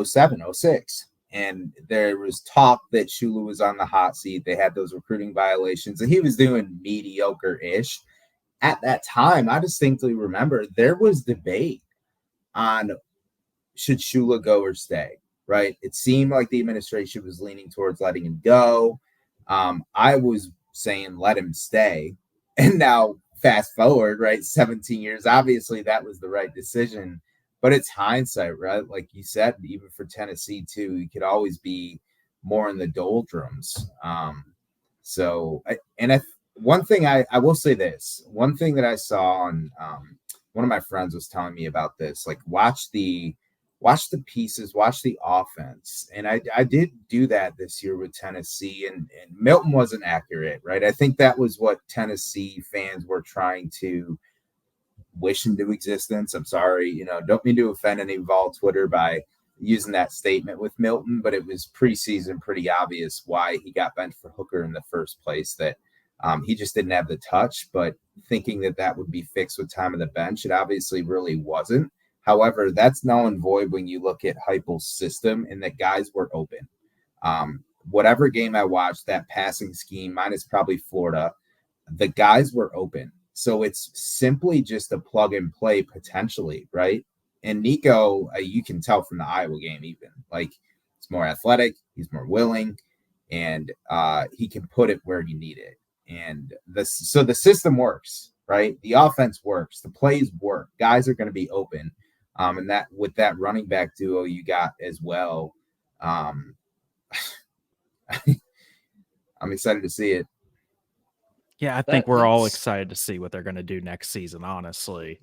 07, 06. And there was talk that Shula was on the hot seat. They had those recruiting violations, and he was doing mediocre-ish. At that time, I distinctly remember there was debate on should Shula go or stay, right? It seemed like the administration was leaning towards letting him go. I was saying let him stay. And now fast forward, right, 17 years, obviously that was the right decision, but it's hindsight, right? Like you said, even for Tennessee too, you could always be more in the doldrums. One thing I will say this, one thing that I saw on one of my friends was telling me about this, like watch the pieces, watch the offense. And I did do that this year with Tennessee, and Milton wasn't accurate, right? I think that was what Tennessee fans were trying to wish into existence. I'm sorry, don't mean to offend any Vol Twitter by using that statement with Milton, but it was preseason pretty obvious why he got benched for Hooker in the first place, that he just didn't have the touch, but thinking that would be fixed with time on the bench, it obviously really wasn't. However, that's null and void when you look at Heupel's system and that guys were open. Whatever game I watched, that passing scheme, minus probably Florida, the guys were open. So it's simply just a plug and play potentially, right? And Nico, you can tell from the Iowa game even, like he's more athletic, he's more willing, and he can put it where you need it. And so the system works, right? The offense works, the plays work, guys are going to be open. And that with that running back duo you got as well, I'm excited to see it. Yeah, I think we're all excited to see what they're going to do next season, honestly.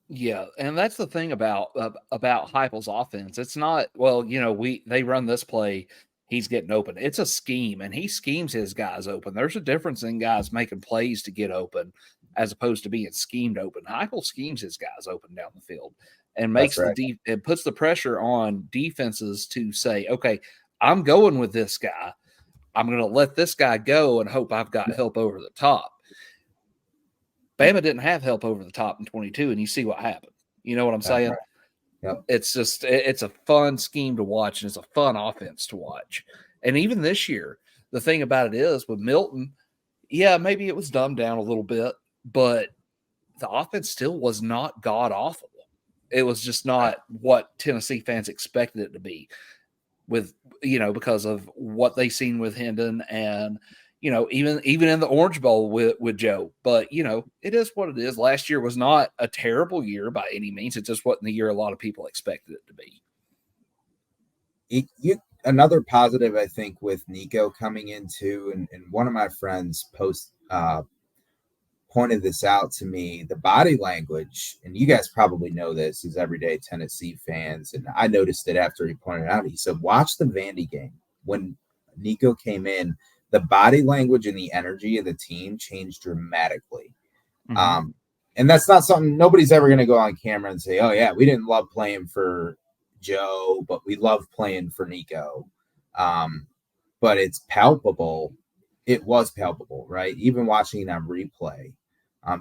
Yeah, and that's the thing about Heupel's offense. It's not, they run this play, he's getting open. It's a scheme, and he schemes his guys open. There's a difference in guys making plays to get open as opposed to being schemed open. Heupel schemes his guys open down the field and makes it puts the pressure on defenses to say, okay, I'm going with this guy. I'm going to let this guy go and hope I've got help over the top. Bama didn't have help over the top in 22, and you see what happened. You know what I'm saying? Right. Yep. It's a fun scheme to watch, and it's a fun offense to watch. And even this year, the thing about it is with Milton, yeah, maybe it was dumbed down a little bit, but the offense still was not god awful. It was just not what Tennessee fans expected it to be, with because of what they seen with Hendon and even in the Orange Bowl with Joe. But it is what it is. Last year was not a terrible year by any means. It just wasn't the year a lot of people expected it to be. Another positive, I think, with Nico coming into, and one of my friends pointed this out to me, the body language, and you guys probably know this as everyday Tennessee fans, and I noticed it after he pointed it out. He said, watch the Vandy game. When Nico came in, the body language and the energy of the team changed dramatically. Mm-hmm. And that's not something nobody's ever going to go on camera and say, oh, yeah, we didn't love playing for Joe, but we love playing for Nico. But it's palpable. It was palpable, right? Even watching it on replay,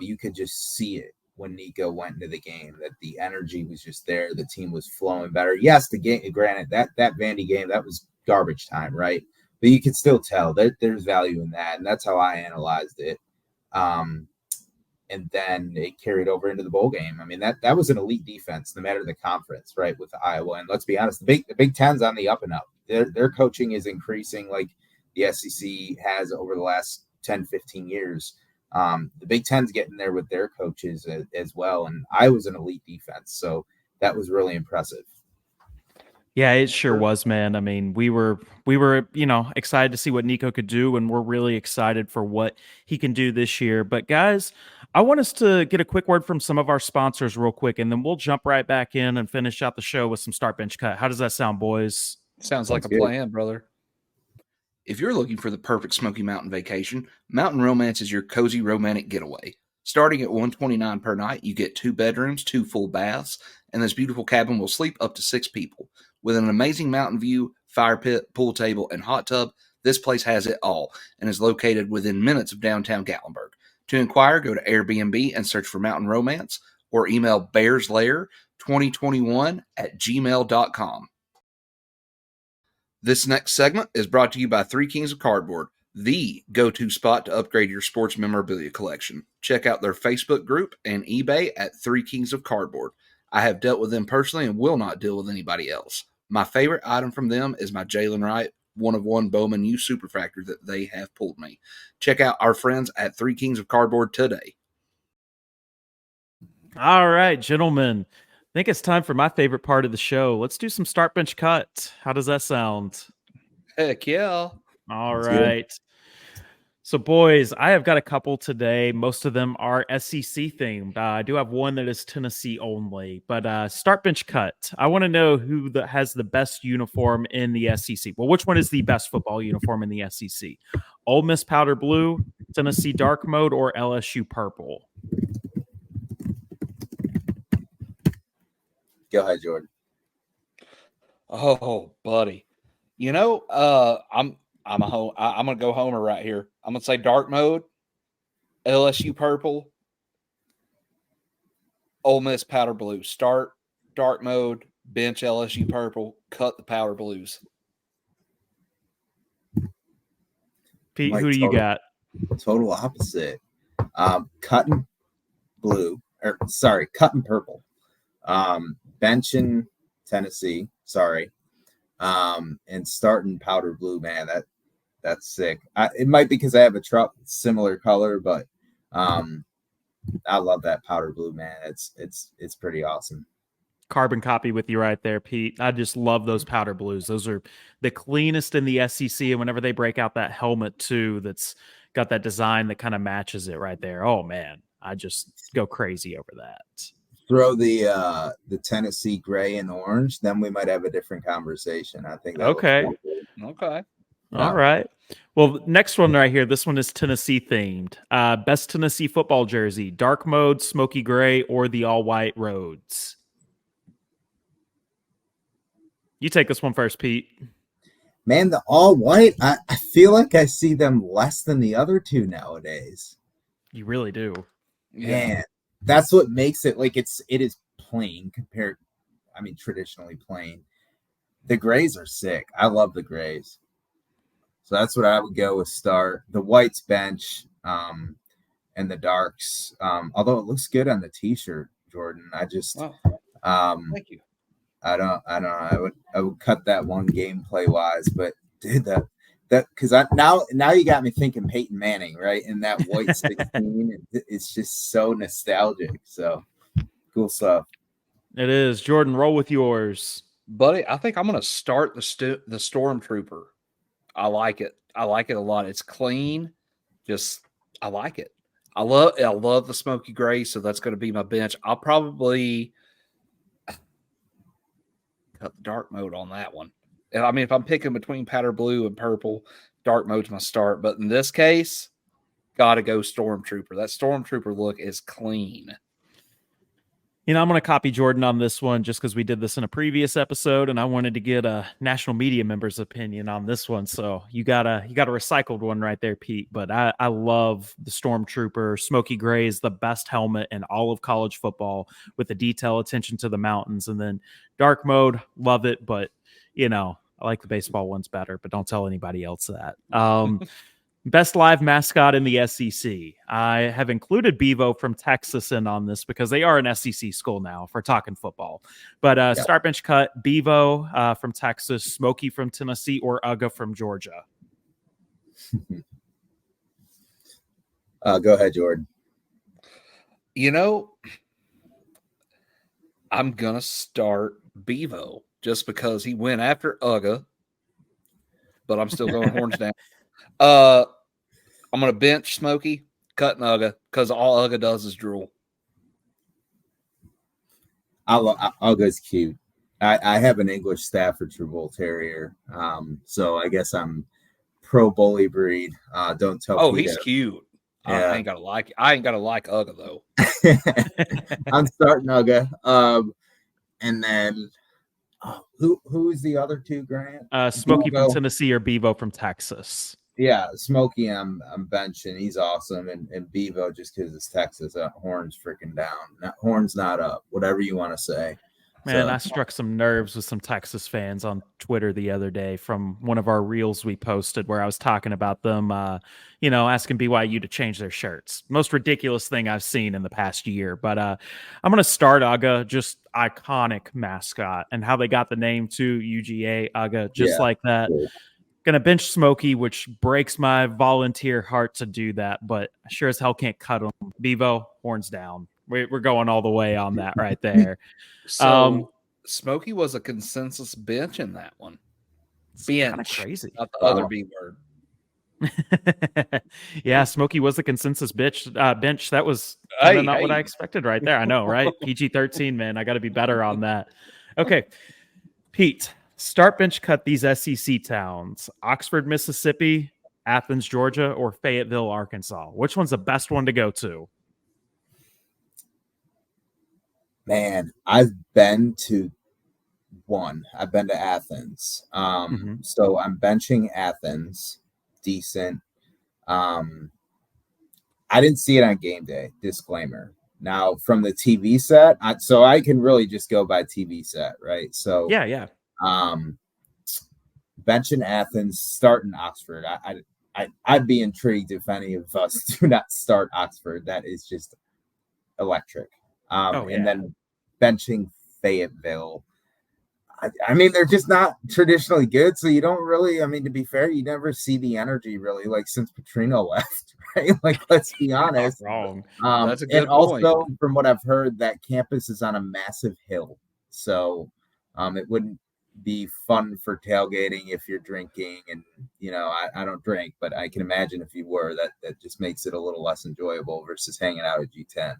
you could just see it when Nico went into the game, that the energy was just there. The team was flowing better. Yes, the game, granted, that Vandy game, that was garbage time, right? But you could still tell that there's value in that, and that's how I analyzed it. And then it carried over into the bowl game. I mean, that was an elite defense, no matter the conference, right, with Iowa. And let's be honest, the Big Ten's on the up and up. Their coaching is increasing like the SEC has over the last 10, 15 years. The Big Ten's getting there with their coaches as well. And Iowa's an elite defense. So that was really impressive. Yeah, it sure was, man. I mean, we were, excited to see what Nico could do, and we're really excited for what he can do this year. But guys, I want us to get a quick word from some of our sponsors real quick, and then we'll jump right back in and finish out the show with some start bench cut. How does that sound, boys? Sounds like a plan, brother. If you're looking for the perfect Smoky Mountain vacation, Mountain Romance is your cozy romantic getaway. Starting at $129 per night, you get 2 bedrooms, 2 full baths, and this beautiful cabin will sleep up to 6 people. With an amazing mountain view, fire pit, pool table, and hot tub, this place has it all and is located within minutes of downtown Gatlinburg. To inquire, go to Airbnb and search for Mountain Romance or email bearslair2021@gmail.com. This next segment is brought to you by 3 Kings of Cardboard, the go-to spot to upgrade your sports memorabilia collection. Check out their Facebook group and eBay at 3 Kings of Cardboard. I have dealt with them personally and will not deal with anybody else. My favorite item from them is my Jalen Wright 1-of-1 Bowman U Superfractor that they have pulled me. Check out our friends at 3 Kings of Cardboard today. All right, gentlemen. I think it's time for my favorite part of the show. Let's do some start bench cut. How does that sound? Heck yeah. All right. So, boys, I have got a couple today. Most of them are SEC themed. I do have one that is Tennessee only, but start bench cut. I want to know who has the best uniform in the SEC. Well, which one is the best football uniform in the SEC? Ole Miss powder blue, Tennessee dark mode, or LSU purple? Go ahead, Jordan. Oh, buddy. I'm gonna go homer right here. I'm gonna say dark mode, LSU purple, Ole Miss powder blue. Start dark mode, bench LSU purple, cut the powder blues. Pete, who do you got? Total opposite. Cutting purple. Benching Tennessee. Sorry. And starting powder blue, man. That's sick. It might be because I have a truck similar color, but I love that powder blue, man. It's pretty awesome. Carbon copy with you right there, Pete. I just love those powder blues. Those are the cleanest in the SEC. And whenever they break out that helmet too, that's got that design that kind of matches it right there. Oh man, I just go crazy over that. Throw the Tennessee gray and orange, then we might have a different conversation. I think. Okay. All right. Well, next one right here. This one is Tennessee themed. Best Tennessee football jersey: dark mode, smoky gray, or the all white roads. You take this one first, Pete. Man, the all white. I feel like I see them less than the other two nowadays. You really do. Man, that's what makes it like it is plain compared. I mean, traditionally plain. The grays are sick. I love the grays. So that's what I would go with start. The white's bench, and the darks. Although it looks good on the t-shirt, Jordan. I just thank you. I don't know. I would cut that one gameplay wise, but dude, that because now you got me thinking Peyton Manning, right? And that white 16, it's just so nostalgic. So cool stuff. It is. Jordan, roll with yours. Buddy, I think I'm going to start the Stormtrooper. I like it. I like it a lot. It's clean. I like it. I love the smoky gray, so that's going to be my bench. I'll probably cut the dark mode on that one. I mean, if I'm picking between powder blue and purple, dark mode's my start. But in this case, gotta go Stormtrooper. That Stormtrooper look is clean. I'm going to copy Jordan on this one just because we did this in a previous episode, and I wanted to get a national media member's opinion on this one. So you got a recycled one right there, Pete. But I love the Stormtrooper. Smoky Gray is the best helmet in all of college football with the detail, attention to the mountains, and then dark mode, love it. But I like the baseball ones better. But don't tell anybody else that. Best live mascot in the SEC. I have included Bevo from Texas in on this because they are an SEC school now if we're talking football. But start bench cut, Bevo from Texas, Smokey from Tennessee, or Uga from Georgia. Go ahead, Jordan. I'm going to start Bevo just because he went after Uga, but I'm still going horns down. I'm going to bench Smokey, cut Uga, because all Uga does is drool. Uga's cute. I have an English Stafford Bull Terrier, so I guess I'm pro bully breed. Don't tell. Oh, Peter. He's cute. Yeah. I ain't gotta like Uga though. I'm starting Uga. And then who's the other two, Grant? Smokey from Tennessee or Bevo from Texas. Yeah, Smokey, I'm benching. He's awesome, and Bevo just because it's Texas. Horns freaking down. Horns not up. Whatever you want to say. Man, I struck some nerves with some Texas fans on Twitter the other day from one of our reels we posted where I was talking about them, asking BYU to change their shirts. Most ridiculous thing I've seen in the past year. But I'm going to start Uga, just iconic mascot, and how they got the name to UGA Uga, just like that. Cool. Going to bench Smokey, which breaks my volunteer heart to do that, but I sure as hell can't cut him. Bevo, horns down. We're going all the way on that right there. So Smokey was a consensus bench in that one. Bench, kind of crazy. Not the other B word. Yeah, Smokey was the consensus bench. That was not what I expected right there. I know, right? PG-13, man. I got to be better on that. Okay, Pete. Start bench cut these SEC towns: Oxford, Mississippi, Athens, Georgia, or Fayetteville, Arkansas. Which one's the best one to go to? Man, I've been to one. I've been to Athens. So I'm benching Athens. Decent. I didn't see it on game day. Disclaimer. Now, from the TV set, so I can really just go by TV set, right? So yeah. Benching Athens, starting Oxford. I'd be intrigued if any of us do not start Oxford. That is just electric. And then benching Fayetteville. I mean, they're just not traditionally good, so you don't really. I mean, to be fair, you never see the energy really, like since Petrino left, right? Like, let's be honest. Wrong. That's a good point. Also, from what I've heard, that campus is on a massive hill, so it wouldn't be fun for tailgating if you're drinking. And I don't drink, but I can imagine if you were, that just makes it a little less enjoyable versus hanging out at G10.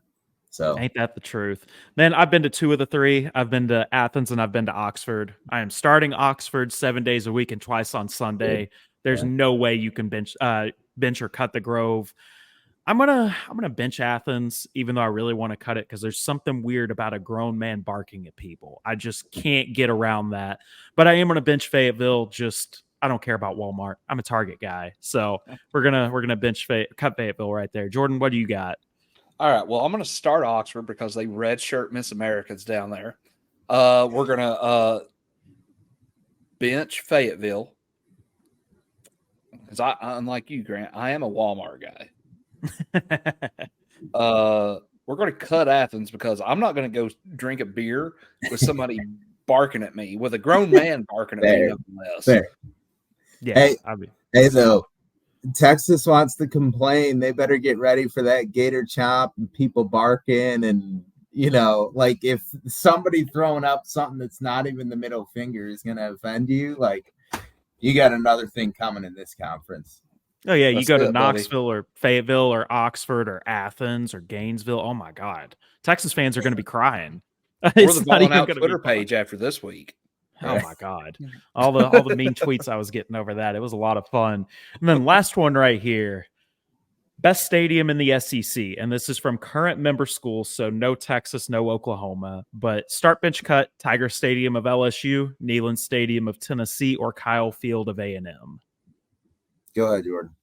So ain't that the truth, man? I've been to 2 of the 3. I've been to Athens and I've been to Oxford. I am starting Oxford 7 days a week and twice on Sunday. There's no way you can bench or cut the Grove. I'm gonna bench Athens, even though I really want to cut it because there's something weird about a grown man barking at people. I just can't get around that. But I am gonna bench Fayetteville. I don't care about Walmart. I'm a Target guy, so we're gonna cut Fayetteville right there. Jordan, what do you got? All right. Well, I'm going to start Oxford because they redshirt Miss Americans down there. We're going to bench Fayetteville because unlike you, Grant, I am a Walmart guy. We're going to cut Athens because I'm not going to go drink a beer with somebody barking at me, with a grown man barking at me. Nonetheless. Fair. Yeah, hey, Hey, though, Texas wants to complain. They better get ready for that gator chomp and people barking. And, like if somebody throwing up something that's not even the middle finger is going to offend you, like you got another thing coming in this conference. Oh, yeah, you That's go to it, buddy. Knoxville or Fayetteville or Oxford or Athens or Gainesville. Oh, my God. Texas fans are going to be crying. Or It's the not Ballin' even Out going to be Twitter fun. page after this week. Oh my God. All the mean tweets I was getting over that. It was a lot of fun. And then last one right here. Best stadium in the SEC. And this is from current member schools. So no Texas, no Oklahoma. But start bench cut, Tiger Stadium of LSU, Neyland Stadium of Tennessee, or Kyle Field of A&M. Go ahead, Jordan.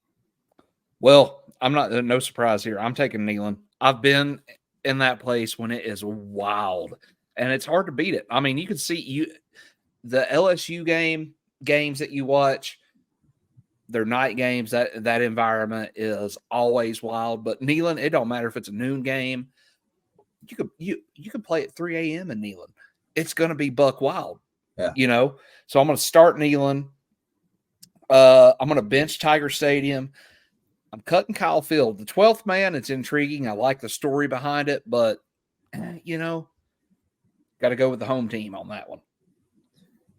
Well, I'm not no surprise here. I'm taking Neyland. I've been in that place when it is wild. And it's hard to beat it. I mean, you can see the LSU games that you watch, they're night games. That environment is always wild. But Neyland, it don't matter if it's a noon game. You could play at 3 a.m. in Neyland. It's going to be buck wild. Yeah. So I'm going to start Neyland. I'm going to bench Tiger Stadium. I'm cutting Kyle Field. The 12th man, it's intriguing. I like the story behind it, but got to go with the home team on that one.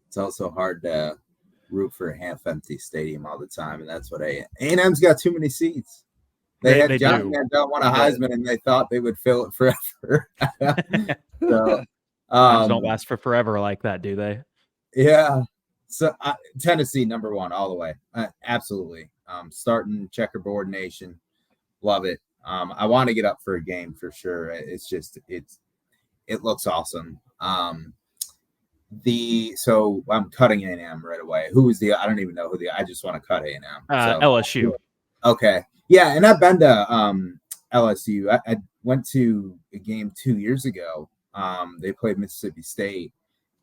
It's also hard to root for a half-empty stadium all the time, and that's what A&M's got too many seats. They had Johnny Mandel won a Heisman, and they thought they would fill it forever. So, don't last for forever like that, do they? Yeah. So Tennessee, number one, all the way. Absolutely. Starting checkerboard nation. Love it. I want to get up for a game for sure. It's just, it looks awesome. So I'm cutting A&M right away. Who was I don't even know I just want to cut A&M. LSU. Okay. Yeah. And I've been to LSU. I went to a game 2 years ago. They played Mississippi State,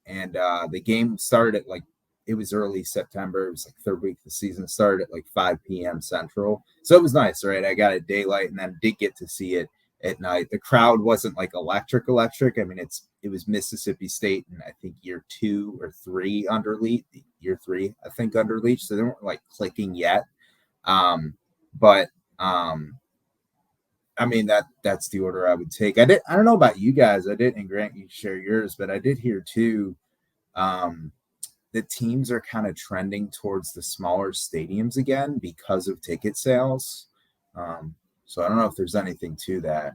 and the game started at it was early September. It was third week of the season. It started at 5 p.m. Central. So it was nice, right? I got it daylight and then did get to see it at night. The crowd wasn't electric. I mean, it was Mississippi State and I think year 2 or 3 under Leach. Year 3, I think, under Leach. So they weren't clicking yet. But I mean, that's the order I would take. I don't know about you guys. I didn't, Grant, you share yours, but I did hear too, the teams are kind of trending towards the smaller stadiums again because of ticket sales. So I don't know if there's anything to that.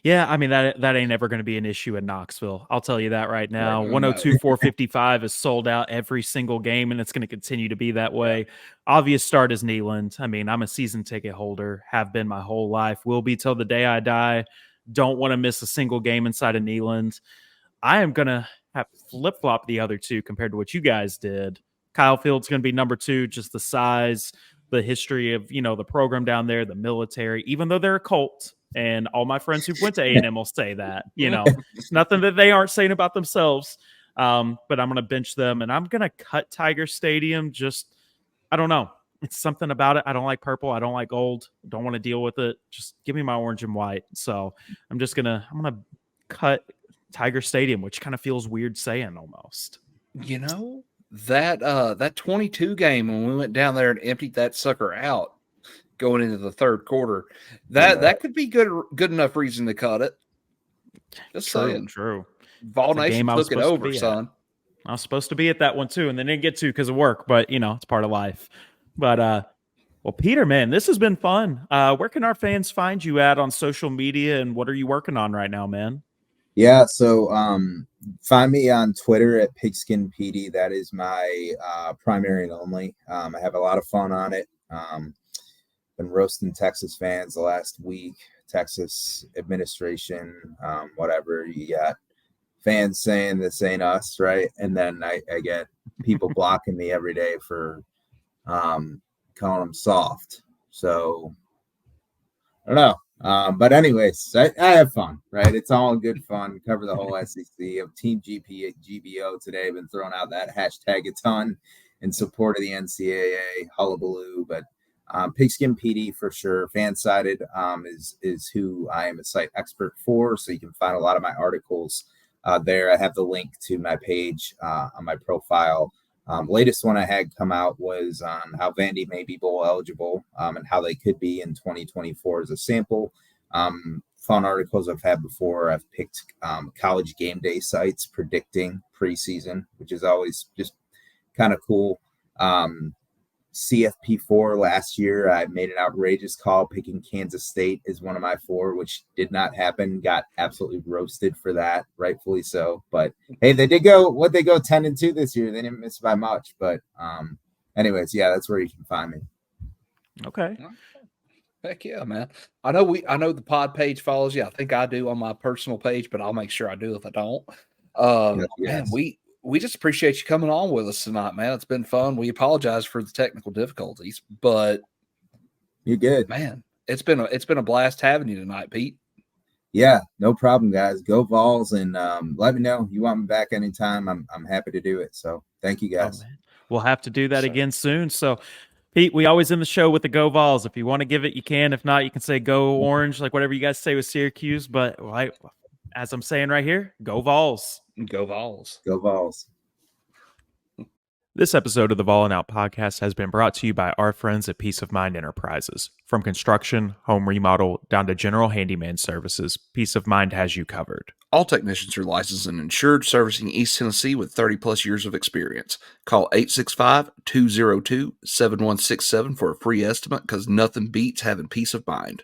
Yeah, I mean, that ain't ever going to be an issue in Knoxville. I'll tell you that right now. 102-455 is sold out every single game, and it's going to continue to be that way. Obvious start is Neyland. I mean, I'm a season ticket holder, have been my whole life, will be till the day I die. Don't want to miss a single game inside of Neyland. I am going to have flip-flop the other two compared to what you guys did. Kyle Field's going to be number 2, just the size, the history of, the program down there, the military, even though they're a cult. And all my friends who went to A&M will say that, nothing that they aren't saying about themselves. But I'm going to bench them, and I'm going to cut Tiger Stadium. I don't know. It's something about it. I don't like purple. I don't like gold. Don't want to deal with it. Just give me my orange and white. So I'm going to cut Tiger Stadium, which kind of feels weird saying almost. That 22 game when we went down there and emptied that sucker out going into the third quarter, that could be good enough reason to cut it. Just saying. True. Vol Nation took it over, son. I was supposed to be at that one too, and they didn't get to because of work, but it's part of life. But well, Peter, man, this has been fun. Where can our fans find you at on social media, and what are you working on right now, man? Yeah, so find me on Twitter at Pigskin Petey. That is my primary and only. I have a lot of fun on it. Been roasting Texas fans the last week, Texas administration, whatever. You got fans saying this ain't us, right? And then I get people blocking me every day for calling them soft. So I don't know. But anyways, I have fun, right? It's all good fun. Cover the whole SEC. Of Team GBO today. Been throwing out that hashtag a ton in support of the NCAA hullabaloo. But Pigskin Petey for sure. FanSided is who I am a site expert for. So you can find a lot of my articles there. I have the link to my page on my profile Latest one I had come out was on how Vandy may be bowl eligible and how they could be in 2024 as a sample. Fun articles I've had before. I've picked college game day sites predicting preseason, which is always just kind of cool. CFP4 last year, I made an outrageous call picking Kansas State as one of my 4, which did not happen. Got absolutely roasted for that, rightfully so. But hey, they go 10-2 this year. They didn't miss by much. But anyways, yeah, that's where you can find me. Okay. Heck yeah, man. I know the pod page follows you. I think I do on my personal page, but I'll make sure I do if I don't. Man, we just appreciate you coming on with us tonight, man. It's been fun. We apologize for the technical difficulties, but you're good, man. It's been a blast having you tonight, Pete. Yeah, no problem, guys. Go Vols, and let me know you want me back anytime. I'm happy to do it. So thank you, guys. We'll have to do that again soon. So, Pete, we always end the show with the Go Vols. If you want to give it, you can. If not, you can say Go Orange, like whatever you guys say with Syracuse. But as I'm saying right here, Go Vols. Go Vols. Go Vols. This episode of the Ballin' Out podcast has been brought to you by our friends at Peace of Mind Enterprises. From construction, home remodel, down to general handyman services, Peace of Mind has you covered. All technicians are licensed and insured, servicing East Tennessee with 30-plus years of experience. Call 865-202-7167 for a free estimate, because nothing beats having peace of mind.